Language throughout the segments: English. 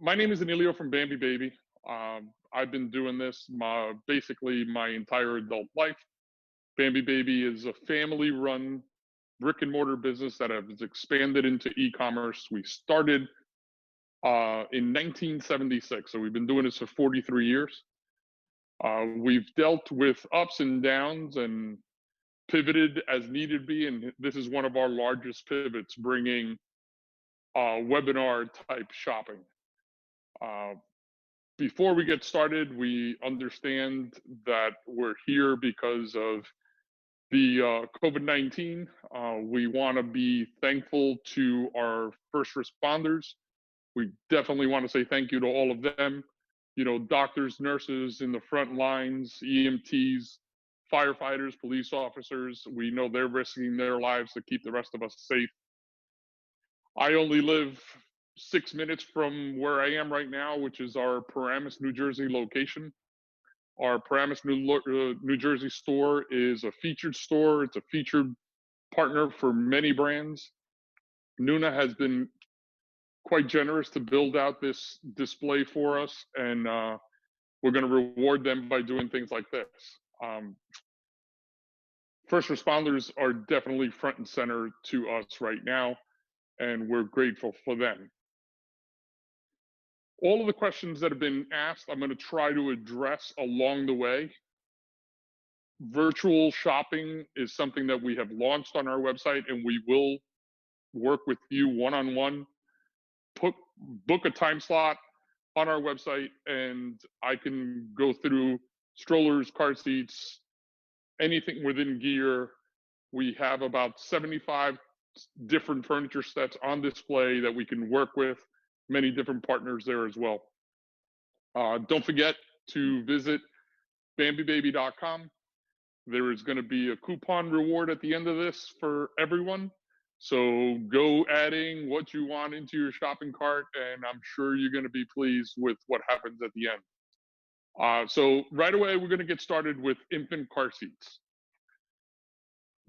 My name is Enelio from Bambi Baby. I've been doing this basically my entire adult life. Bambi Baby is a family-run brick and mortar business that has expanded into e-commerce. We started in 1976, so we've been doing this for 43 years. We've dealt with ups and downs and pivoted as needed be, and this is one of our largest pivots, bringing webinar type shopping. Before we get started, we understand that we're here because of the COVID-19. We want to be thankful to our first responders. We definitely want to say thank you to all of them. You know, doctors, nurses in the front lines, EMTs, firefighters, police officers. We know they're risking their lives to keep the rest of us safe. I only live 6 minutes from where I am right now, which is our Paramus, New Jersey location. Our Paramus, New Jersey store is a featured store. It's a featured partner for many brands. Nuna has been quite generous to build out this display for us, and we're going to reward them by doing things like this. First responders are definitely front and center to us right now, and we're grateful for them. All of the questions that have been asked, I'm going to try to address along the way. Virtual shopping is something that we have launched on our website, and we will work with you one-on-one. Book a time slot on our website, and I can go through strollers, car seats, anything within gear. We have about 75 different furniture sets on display that we can work with. Many different partners there as well. Don't forget to visit bambibaby.com. There is going to be a coupon reward at the end of this for everyone. So go adding what you want into your shopping cart, and I'm sure you're going to be pleased with what happens at the end. So right away, we're going to get started with infant car seats.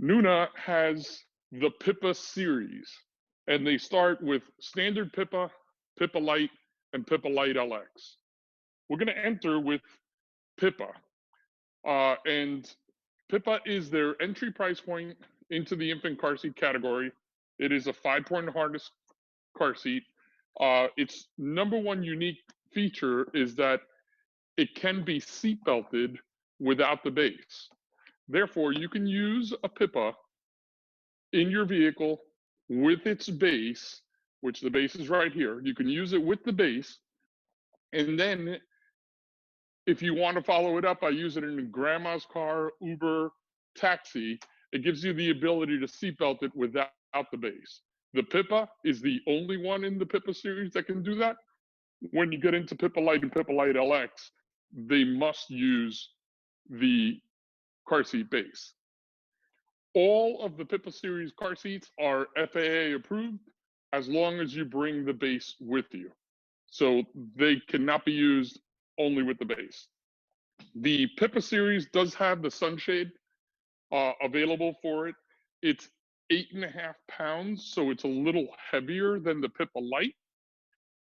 Nuna has the Pippa series, and they start with standard Pippa, Pippa Lite, and Pippa Lite LX. We're going to enter with Pippa, and Pippa is their entry price point into the infant car seat category. It is a 5-point harness car seat. Its number one unique feature is that it can be seat belted without the base. Therefore, you can use a Pippa in your vehicle with its base, which the base is right here. You can use it with the base, and then if you want to follow it up, I use it in grandma's car, Uber, taxi. It gives you the ability to seatbelt it without the base. The Pippa is the only one in the Pippa series that can do that. When you get into Pippa Lite and Pippa Lite LX, they must use the car seat base. All of the Pippa series car seats are FAA approved as long as you bring the base with you. So they cannot be used only with the base. The Pippa series does have the sunshade available for it. It's 8.5 pounds, so it's a little heavier than the Pippa Lite,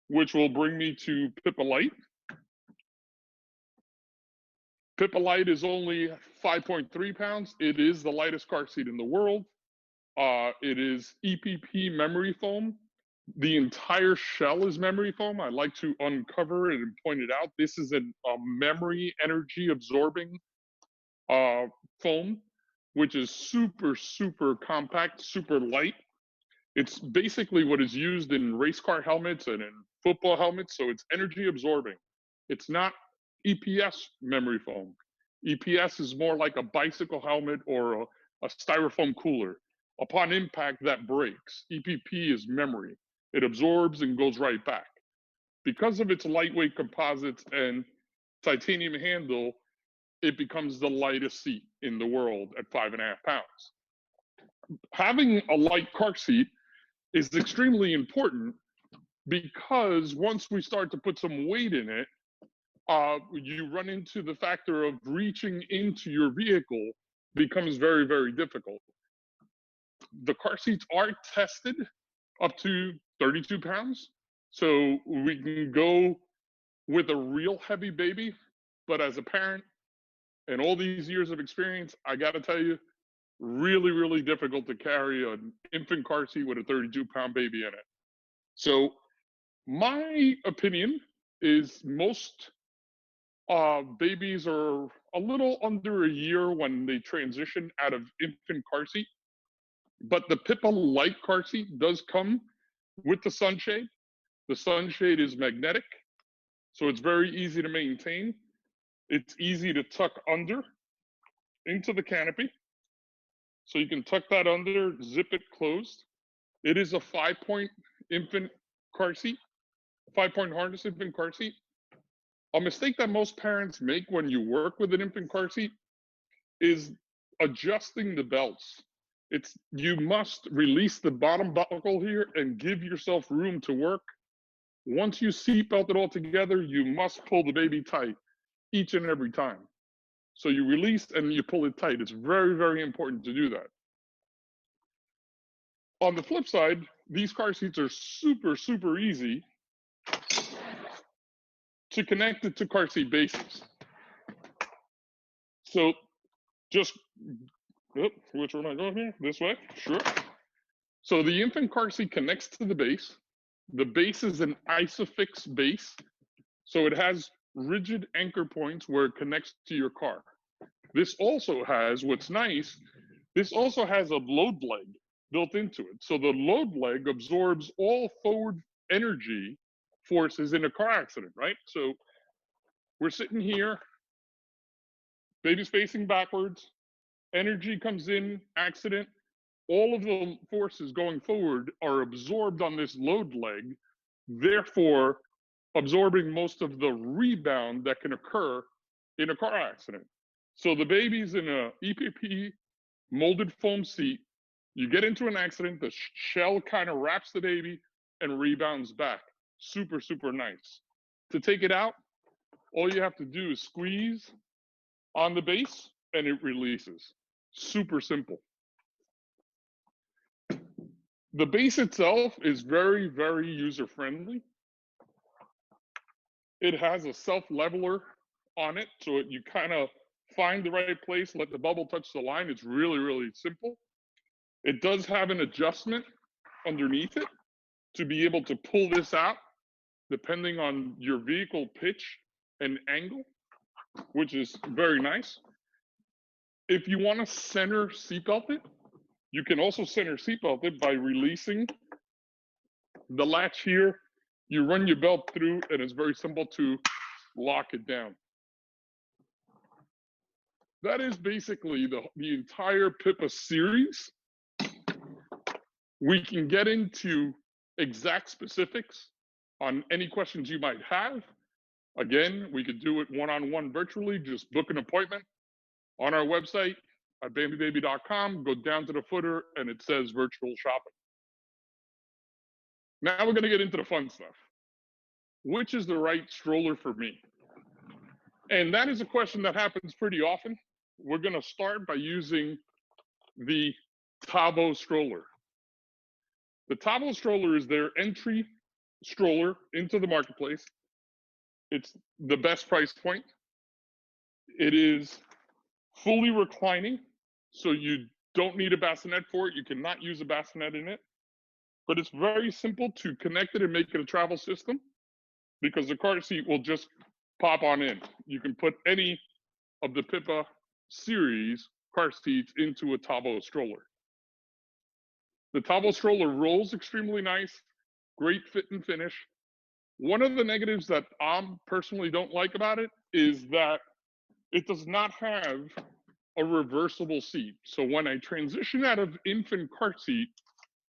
which will bring me to Pippa Lite. Pippa Lite is only 5.3 pounds. It is the lightest car seat in the world. It is EPP memory foam. The entire shell is memory foam. I like to uncover it and point it out. This is a memory energy absorbing foam, which is super, super compact, super light. It's basically what is used in race car helmets and in football helmets, so it's energy absorbing. It's not EPS memory foam. EPS is more like a bicycle helmet or a styrofoam cooler. Upon impact, that breaks. EPP is memory. It absorbs and goes right back. Because of its lightweight composites and titanium handle, it becomes the lightest seat in the world at 5.5 pounds. Having a light car seat is extremely important because once we start to put some weight in it, you run into the factor of reaching into your vehicle becomes very, very difficult. The car seats are tested up to 32 pounds. So we can go with a real heavy baby, but as a parent and all these years of experience, I got to tell you, really, really difficult to carry an infant car seat with a 32-pound baby in it. So my opinion is most babies are a little under a year when they transition out of infant car seat, but the Pippa Light car seat does come with the sunshade. The sunshade is magnetic, so it's very easy to maintain. It's easy to tuck under into the canopy. So you can tuck that under, zip it closed. It is a 5-point infant car seat, 5-point harness infant car seat. A mistake that most parents make when you work with an infant car seat is adjusting the belts. You must release the bottom buckle here and give yourself room to work. Once you seatbelt it all together, you must pull the baby tight each and every time. So you release and you pull it tight. It's very, very important to do that. On the flip side, these car seats are super, super easy to connect it to car seat bases. So just, which one am I going here? This way? Sure. So the infant car seat connects to the base. The base is an isofix base. So it has rigid anchor points where it connects to your car. This also has, what's nice, this also has a load leg built into it. So the load leg absorbs all forward energy forces in a car accident, right? So we're sitting here, baby's facing backwards, energy comes in, accident, all of the forces going forward are absorbed on this load leg, therefore absorbing most of the rebound that can occur in a car accident. So the baby's in a EPP molded foam seat. You get into an accident, the shell kind of wraps the baby and rebounds back. Super, super nice. To take it out, all you have to do is squeeze on the base and it releases. Super simple. The base itself is very, very user-friendly. It has a self-leveler on it, so you kind of find the right place, let the bubble touch the line. It's really, really simple. It does have an adjustment underneath it to be able to pull this out depending on your vehicle pitch and angle, which is very nice. If you want to center seatbelt it, you can also center seatbelt it by releasing the latch here. You run your belt through and it's very simple to lock it down. That is basically the entire Pippa series. We can get into exact specifics on any questions you might have. Again, we could do it one-on-one virtually. Just book an appointment on our website at bambibaby.com. Go down to the footer and it says virtual shopping. Now we're going to get into the fun stuff. Which is the right stroller for me? And that is a question that happens pretty often. We're going to start by using the Tavo stroller. The Tavo stroller is their entry stroller into the marketplace. It's the best price point. It is fully reclining, so you don't need a bassinet for it. You cannot use a bassinet in it. But it's very simple to connect it and make it a travel system because the car seat will just pop on in. You can put any of the Pippa series car seats into a Tavo stroller. The Tavo stroller rolls extremely nice, great fit and finish. One of the negatives that I personally don't like about it is that it does not have a reversible seat. So when I transition out of infant car seat,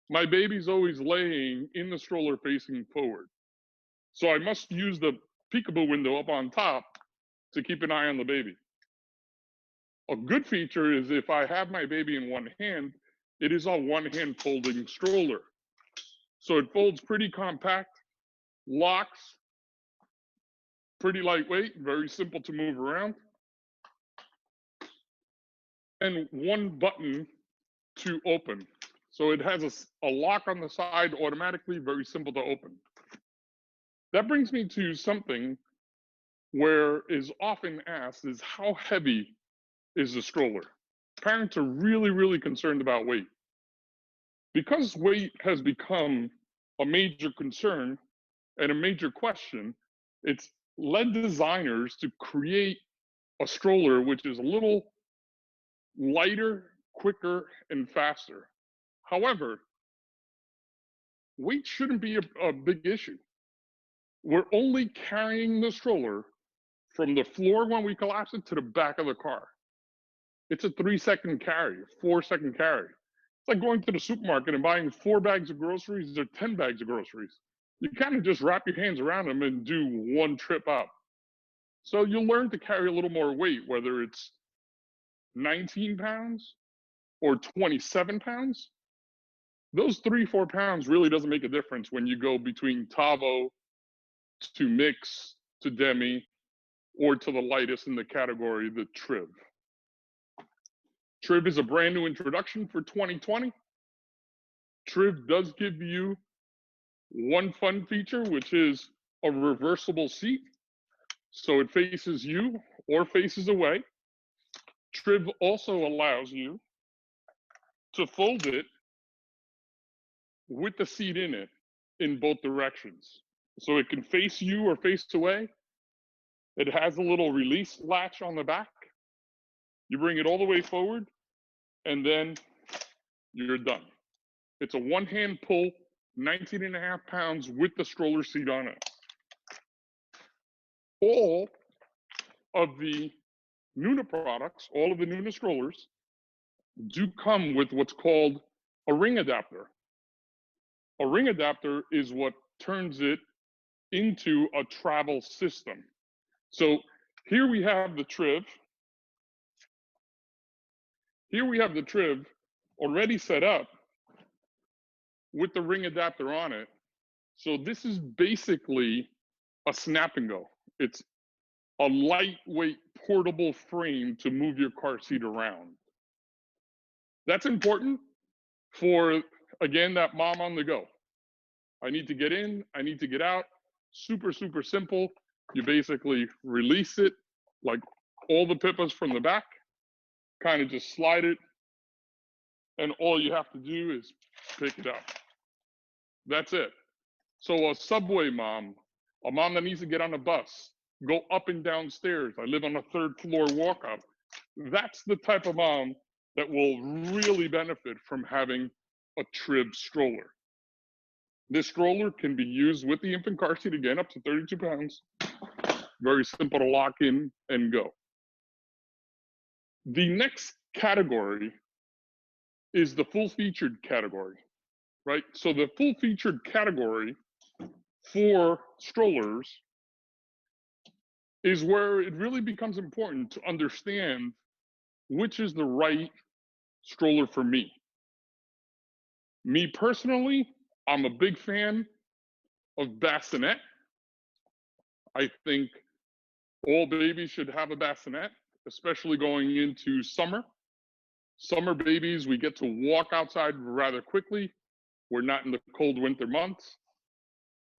my baby's always laying in the stroller facing forward. So I must use the peekaboo window up on top to keep an eye on the baby. A good feature is if I have my baby in one hand, it is a one-hand folding stroller. So it folds pretty compact, locks, pretty lightweight, very simple to move around. And one button to open. So it has a lock on the side automatically, very simple to open. That brings me to something where is often asked is how heavy is the stroller? Parents are really, really concerned about weight. Because weight has become a major concern and a major question, it's led designers to create a stroller which is a little lighter, quicker, and faster. However, weight shouldn't be a big issue. We're only carrying the stroller from the floor when we collapse it to the back of the car. It's a 3-second carry, 4-second carry. It's like going to the supermarket and buying 4 bags of groceries or 10 bags of groceries. You kind of just wrap your hands around them and do one trip up. So you'll learn to carry a little more weight, whether it's 19 pounds or 27 pounds. Those 3-4 pounds really doesn't make a difference when you go between Tavo to Mix to Demi or to the lightest in the category, the Triv. Triv is a brand new introduction for 2020. Triv does give you one fun feature, which is a reversible seat. So it faces you or faces away. Triv also allows you to fold it with the seat in it in both directions. So it can face you or face away. It has a little release latch on the back. You bring it all the way forward, and then you're done. It's a one-hand pull, 19.5 pounds with the stroller seat on it. All of the Nuna products, all of the Nuna strollers, do come with what's called a ring adapter. A ring adapter is what turns it into a travel system. So here we have the Triv. Here we have the Triv already set up with the ring adapter on it. So this is basically a snap and go. It's a lightweight portable frame to move your car seat around. That's important for, again, that mom on the go. I need to get in, I need to get out. Super, super simple. You basically release it like all the pippas from the back, kind of just slide it, and all you have to do is pick it up. That's it. So a subway mom, a mom that needs to get on a bus, go up and down stairs. I live on a 3rd floor walk up. That's the type of mom that will really benefit from having a Triv stroller. This stroller can be used with the infant car seat, again, up to 32 pounds. Very simple to lock in and go. The next category is the full featured category, right? So the full featured category for strollers is where it really becomes important to understand which is the right stroller for me. Me personally, I'm a big fan of bassinet. I think all babies should have a bassinet, especially going into summer. Summer babies, we get to walk outside rather quickly. We're not in the cold winter months.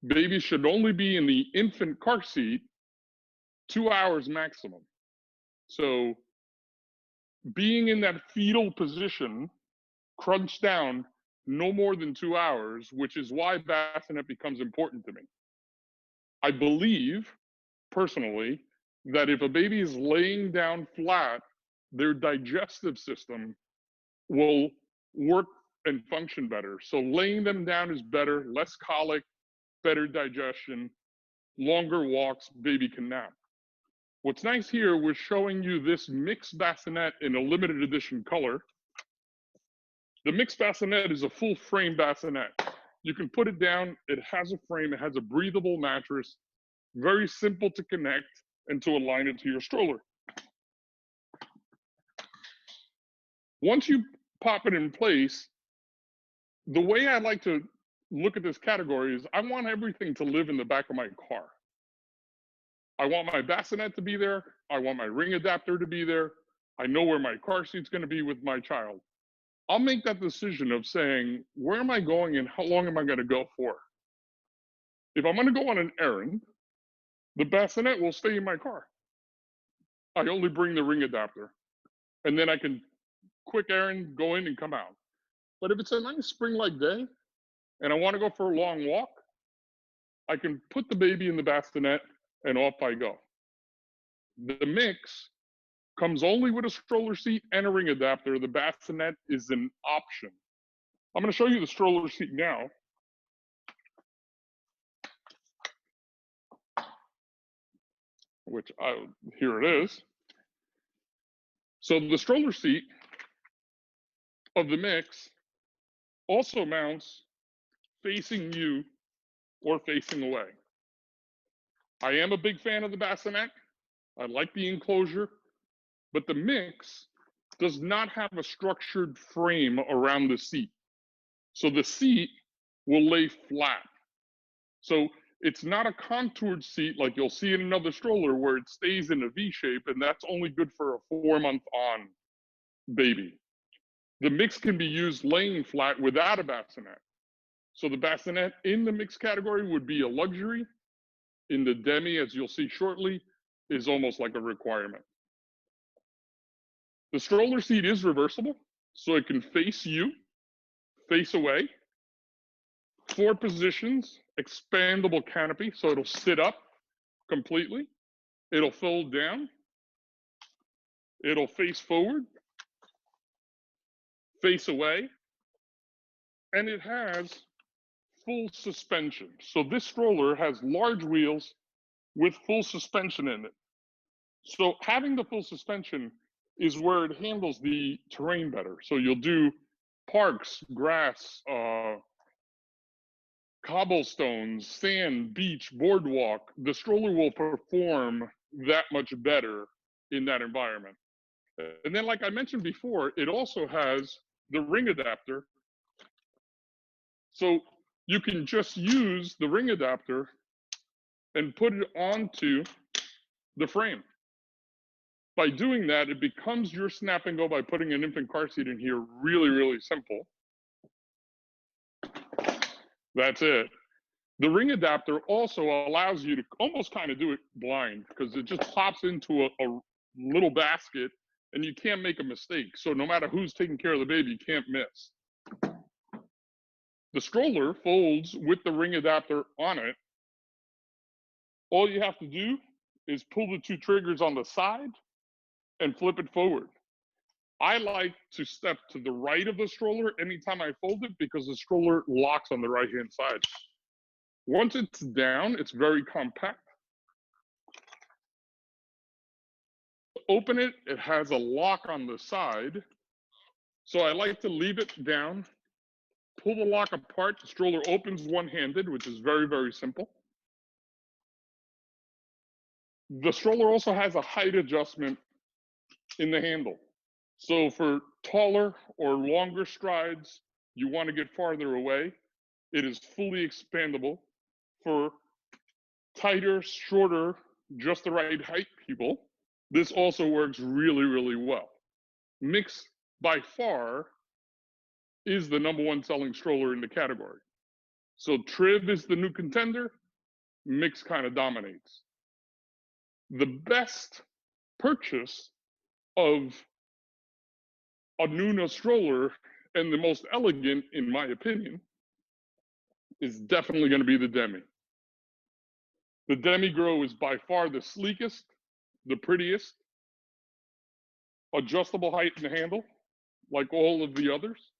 Babies should only be in the infant car seat 2 hours maximum. So being in that fetal position, crunched down, no more than 2 hours, which is why bassinet becomes important to me. I believe, personally, that if a baby is laying down flat, their digestive system will work and function better. So laying them down is better, less colic, better digestion, longer walks, baby can nap. What's nice here, we're showing you this mixed bassinet in a limited edition color. The mixed bassinet is a full frame bassinet. You can put it down, it has a frame, it has a breathable mattress, very simple to connect and to align it to your stroller. Once you pop it in place, the way I like to look at this category is I want everything to live in the back of my car. I want my bassinet to be there. I want my ring adapter to be there. I know where my car seat's going to be with my child. I'll make that decision of saying, where am I going and how long am I going to go for? If I'm gonna go on an errand, the bassinet will stay in my car. I only bring the ring adapter, and then I can quick errand, go in and come out. But if it's a nice spring-like day and I want to go for a long walk, I can put the baby in the bassinet and off I go. The mix comes only with a stroller seat and a ring adapter. The bassinet is an option. I'm going to show you the stroller seat now. Here it is. So the stroller seat of the mix also mounts facing you or facing away. I am a big fan of the bassinet. I like the enclosure, but the mix does not have a structured frame around the seat. So the seat will lay flat. So it's not a contoured seat like you'll see in another stroller where it stays in a V shape, and that's only good for a 4-month-on baby. The mix can be used laying flat without a bassinet. So the bassinet in the mix category would be a luxury. In the Demi, as you'll see shortly, is almost like a requirement. The stroller seat is reversible, so it can face you, face away. 4 positions, expandable canopy, so it'll sit up completely. It'll fold down. It'll face forward, face away, and it has full suspension. So this stroller has large wheels with full suspension in it. So having the full suspension is where it handles the terrain better. So you'll do parks, grass, cobblestones, sand, beach, boardwalk. The stroller will perform that much better in that environment. And then, like I mentioned before, it also has the ring adapter. So you can just use the ring adapter and put it onto the frame. By doing that, it becomes your snap and go by putting an infant car seat in here really, really simple. That's it. The ring adapter also allows you to almost kind of do it blind because it just pops into a little basket and you can't make a mistake. So no matter who's taking care of the baby, you can't miss. The stroller folds with the ring adapter on it. All you have to do is pull the 2 triggers on the side and flip it forward. I like to step to the right of the stroller anytime I fold it because the stroller locks on the right-hand side. Once it's down, it's very compact. Open it, it has a lock on the side. So I like to leave it down, pull the lock apart. The stroller opens one-handed, which is very, very simple. The stroller also has a height adjustment in the handle. So for taller or longer strides, you want to get farther away, it is fully expandable. For tighter, shorter, just the right height people, this also works really, really well. Mix by far is the #1 selling stroller in the category. So Trib is the new contender, Mix kind of dominates. The best purchase of a Nuna stroller and the most elegant, in my opinion, is definitely going to be the Demi. The Demi Grow is by far the sleekest, the prettiest, adjustable height in the handle, like all of the others.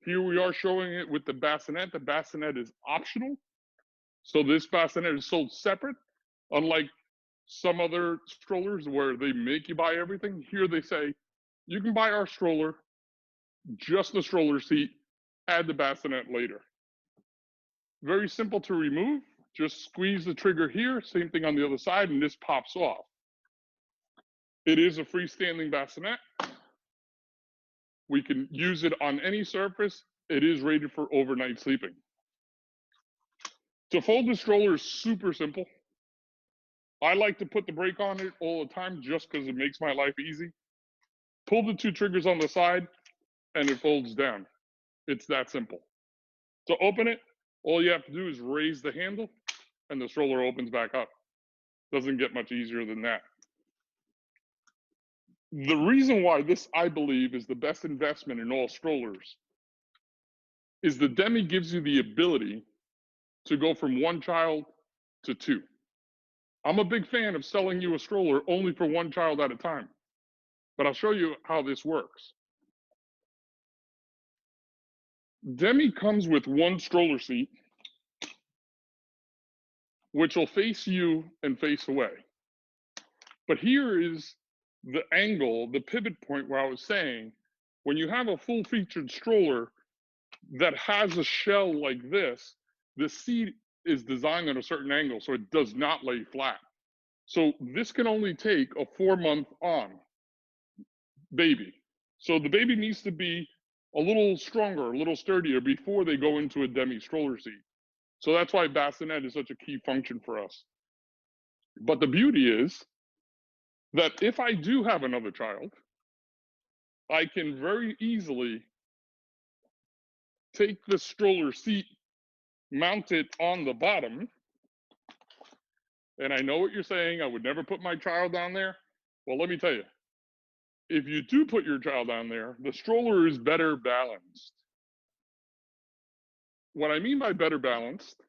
Here we are showing it with the bassinet. The bassinet is optional. So this bassinet is sold separate, unlike some other strollers where they make you buy everything. Here they say, you can buy our stroller, just the stroller seat, add the bassinet later. Very simple to remove. Just squeeze the trigger here, same thing on the other side, and this pops off. It is a freestanding bassinet. We can use it on any surface. It is rated for overnight sleeping. To fold the stroller is super simple. I like to put the brake on it all the time just because it makes my life easy. Pull the 2 triggers on the side and it folds down. It's that simple. To open it, all you have to do is raise the handle and the stroller opens back up. Doesn't get much easier than that. The reason why this, I believe, is the best investment in all strollers is the Demi gives you the ability to go from one child to two. I'm a big fan of selling you a stroller only for one child at a time, but I'll show you how this works. Demi comes with one stroller seat, which will face you and face away. But here is the angle, the pivot point where I was saying, when you have a full-featured stroller that has a shell like this, the seat is designed at a certain angle, so it does not lay flat. So this can only take a 4-month on baby. So the baby needs to be a little stronger, a little sturdier before they go into a Demi stroller seat. So that's why bassinet is such a key function for us. But the beauty is that if I do have another child, I can very easily take the stroller seat, mount it on the bottom. And I know what you're saying, I would never put my child down there. Well, let me tell you, if you do put your child down there, the stroller is better balanced. What I mean by better balanced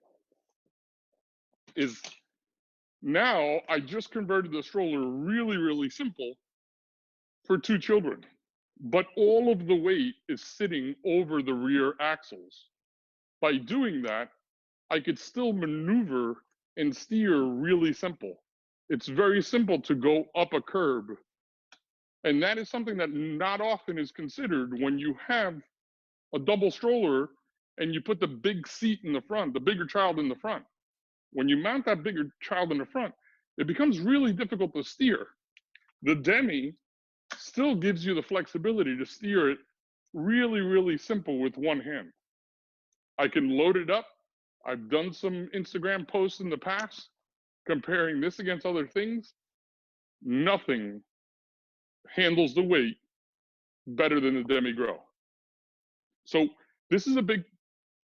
is now I just converted the stroller really, really simple for 2 children, but all of the weight is sitting over the rear axles. By doing that, I could still maneuver and steer really simple. It's very simple to go up a curb. And that is something that not often is considered when you have a double stroller and you put the big seat in the front, the bigger child in the front. When you mount that bigger child in the front, it becomes really difficult to steer. The Demi still gives you the flexibility to steer it really, really simple with one hand. I can load it up. I've done some Instagram posts in the past comparing this against other things. Nothing handles the weight better than the Demi Grow. So this is a big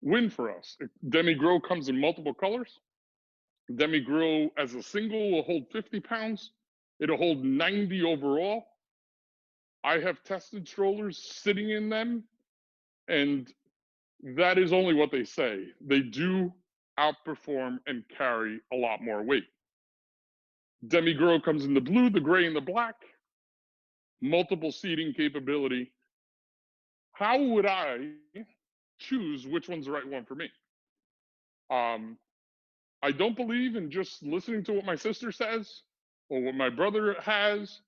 win for us. Demi Grow comes in multiple colors. Demi Grow as a single will hold 50 pounds. It'll hold 90 overall. I have tested strollers sitting in them, and that is only what they say. They do outperform and carry a lot more weight. Demi Grow comes in the blue, the gray, and the black. Multiple seating capability. How would I choose which one's the right one for me? I don't believe in just listening to what my sister says or what my brother has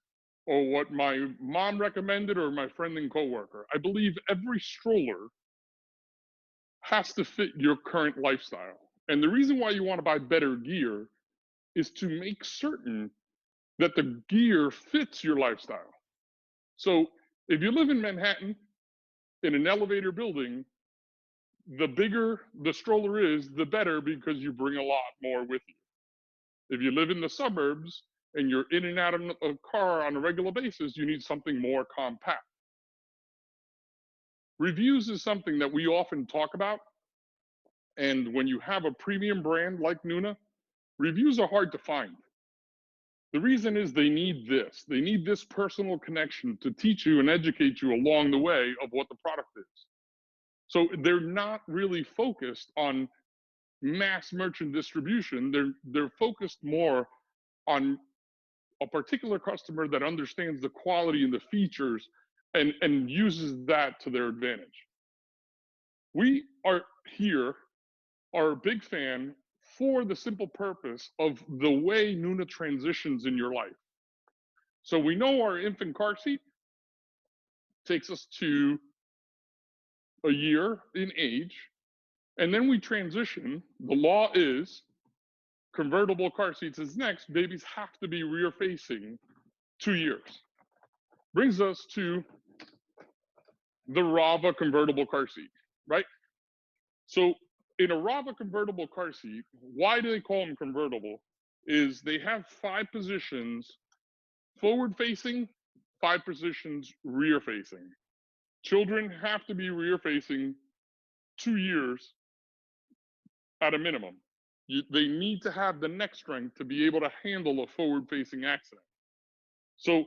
or what my mom recommended or my friend and coworker. I believe every stroller has to fit your current lifestyle. And the reason why you want to buy better gear is to make certain that the gear fits your lifestyle. So if you live in Manhattan in an elevator building, the bigger the stroller is, the better, because you bring a lot more with you. If you live in the suburbs and you're in and out of a car on a regular basis, you need something more compact. Reviews is something that we often talk about. And when you have a premium brand like Nuna, reviews are hard to find. The reason is they need this. They need this personal connection to teach you and educate you along the way of what the product is. So they're not really focused on mass merchant distribution. They're focused more on a particular customer that understands the quality and the features and uses that to their advantage. We are here, are a big fan for the simple purpose of the way Nuna transitions in your life. So we know our infant car seat takes us to a year in age, and then we transition. The law is convertible car seats is next. Babies have to be rear facing 2 years. Brings us to the Rava convertible car seat, right? So in a Rava convertible car seat, why do they call them convertible? Is they have 5 positions forward facing, 5 positions rear facing. Children have to be rear facing 2 years at a minimum. they need to have the neck strength to be able to handle a forward-facing accident. So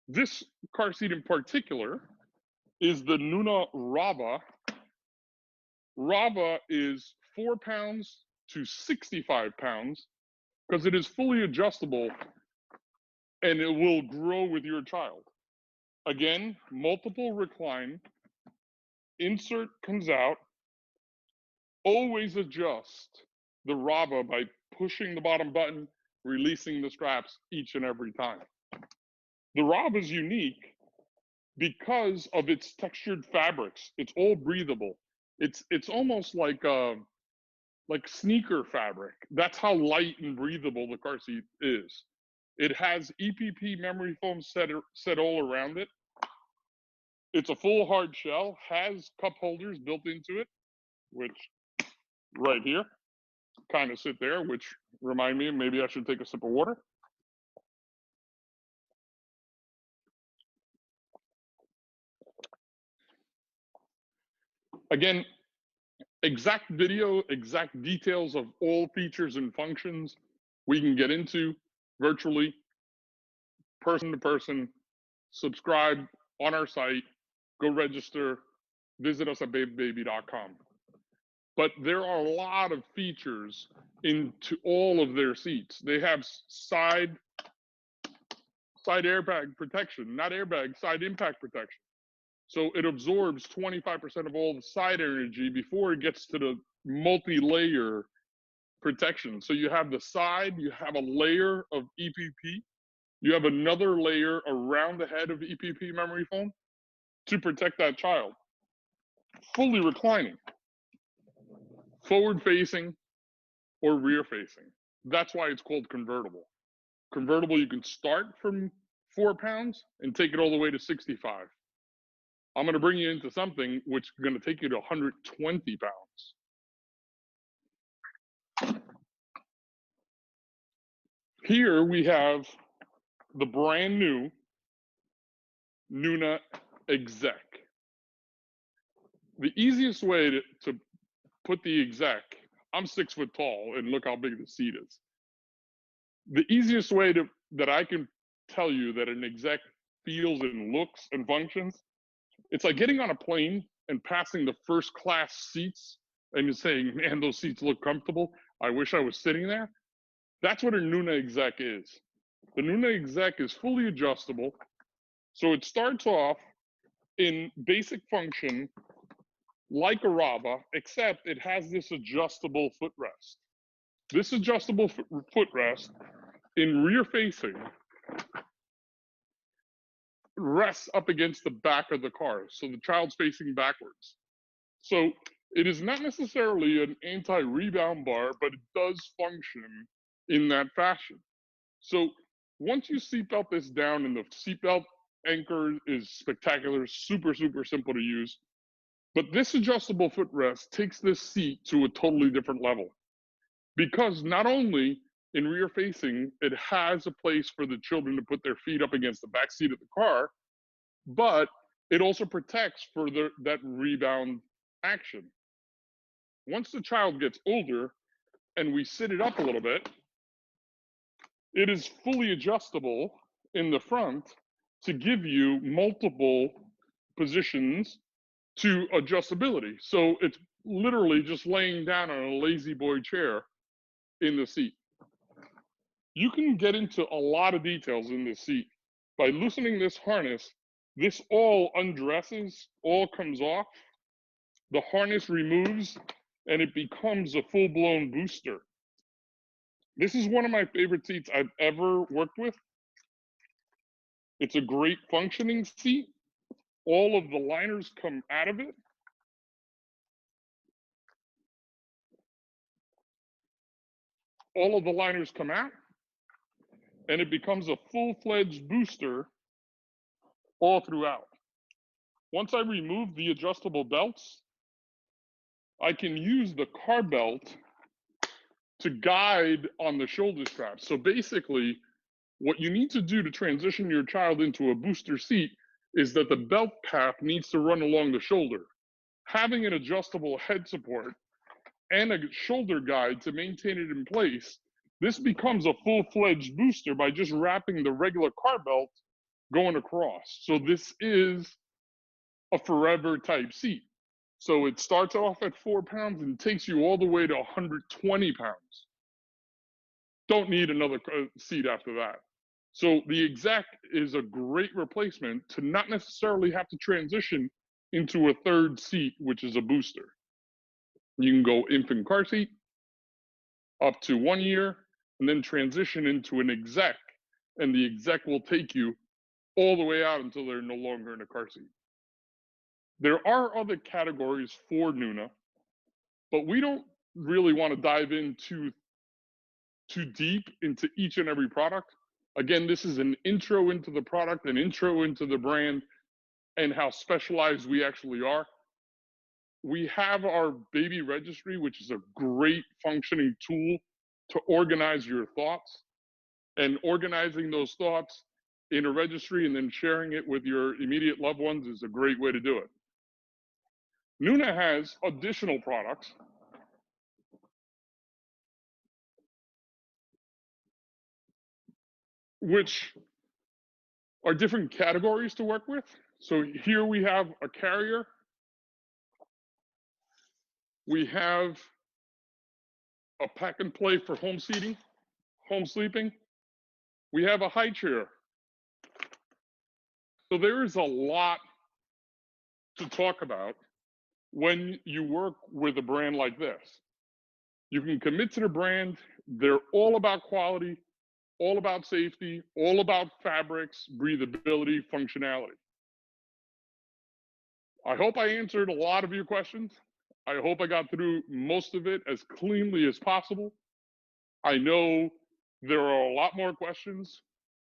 this car seat in particular is the Nuna Rava. Rava is 4 pounds to 65 pounds because it is fully adjustable and it will grow with your child. Again, multiple recline, insert comes out, always adjust the Rava by pushing the bottom button, releasing the straps each and every time. The Rava is unique because of its textured fabrics. It's all breathable. It's almost like sneaker fabric. That's how light and breathable the car seat is. It has EPP memory foam set all around it. It's a full hard shell, has cup holders built into it, which right here kind of sit there, which remind me maybe I should take a sip of water. Again, exact video, exact details of all features and functions we can get into virtually, person to person. Subscribe on our site, go register, visit us at babybaby.com. But there are a lot of features into all of their seats. They have side airbag protection, not airbag, side impact protection. So it absorbs 25% of all the side energy before it gets to the multi-layer protection. So you have the side, you have a layer of EPP, you have another layer around the head of EPP memory foam to protect that child. Fully reclining, forward facing or rear facing. That's why it's called convertible. Convertible, you can start from 4 pounds and take it all the way to 65. I'm going to bring you into something which is going to take you to 120 pounds. Here we have the brand new Nuna Exec. The easiest way to put the Exec, I'm 6 foot tall and look how big the seat is. The easiest way that I can tell you that an Exec feels and looks and functions, it's like getting on a plane and passing the first class seats and you're saying, man, those seats look comfortable. I wish I was sitting there. That's what a Nuna Exec is. The Nuna Exec is fully adjustable. So it starts off in basic function like a Rava, except it has this adjustable footrest. This adjustable footrest in rear facing rests up against the back of the car. So the child's facing backwards. So it is not necessarily an anti-rebound bar, but it does function in that fashion. So once you seatbelt this down, and the seatbelt anchor is spectacular, super, super simple to use. But this adjustable footrest takes this seat to a totally different level. Because not only in rear facing, it has a place for the children to put their feet up against the back seat of the car, but it also protects for that rebound action. Once the child gets older and we sit it up a little bit, it is fully adjustable in the front to give you multiple positions to adjustability. So it's literally just laying down on a lazy boy chair in the seat. You can get into a lot of details in this seat. By loosening this harness, this all undresses, all comes off, the harness removes, and it becomes a full-blown booster. This is one of my favorite seats I've ever worked with. It's a great functioning seat. All of the liners come out of it. All of the liners come out, and it becomes a full-fledged booster all throughout. Once I remove the adjustable belts, I can use the car belt to guide on the shoulder straps. So basically, what you need to do to transition your child into a booster seat is that the belt path needs to run along the shoulder. Having an adjustable head support and a shoulder guide to maintain it in place, this becomes a full-fledged booster by just wrapping the regular car belt going across. So this is a forever type seat. So it starts off at 4 pounds and takes you all the way to 120 pounds. Don't need another seat after that. So the exec is a great replacement to not necessarily have to transition into a third seat, which is a booster. You can go infant car seat up to 1 year and then transition into an exec, and the exec will take you all the way out until they're no longer in a car seat. There are other categories for Nuna, but we don't really want to dive into too deep into each and every product. Again, this is an intro into the product, an intro into the brand, and how specialized we actually are. We have our baby registry, which is a great functioning tool to organize your thoughts. And organizing those thoughts in a registry and then sharing it with your immediate loved ones is a great way to do it. Nuna has additional products which are different categories to work with. So here we have a carrier. We have a pack and play for home seating, home sleeping. We have a high chair. So there is a lot to talk about when you work with a brand like this. You can commit to the brand. They're all about quality, all about safety, all about fabrics, breathability, functionality. I hope I answered a lot of your questions. I hope I got through most of it as cleanly as possible. I know there are a lot more questions.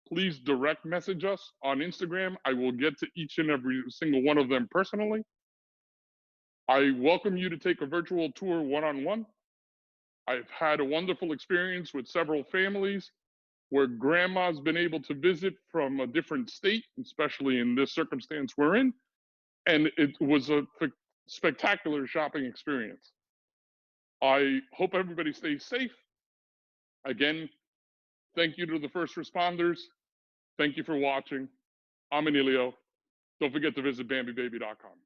Please direct message us on Instagram. I will get to each and every single one of them personally. I welcome you to take a virtual tour one-on-one. I've had a wonderful experience with several families where grandma's been able to visit from a different state, especially in this circumstance we're in. And it was a spectacular shopping experience. I hope everybody stays safe. Again, thank you to the first responders. Thank you for watching. I'm Enelio. Don't forget to visit BambiBaby.com.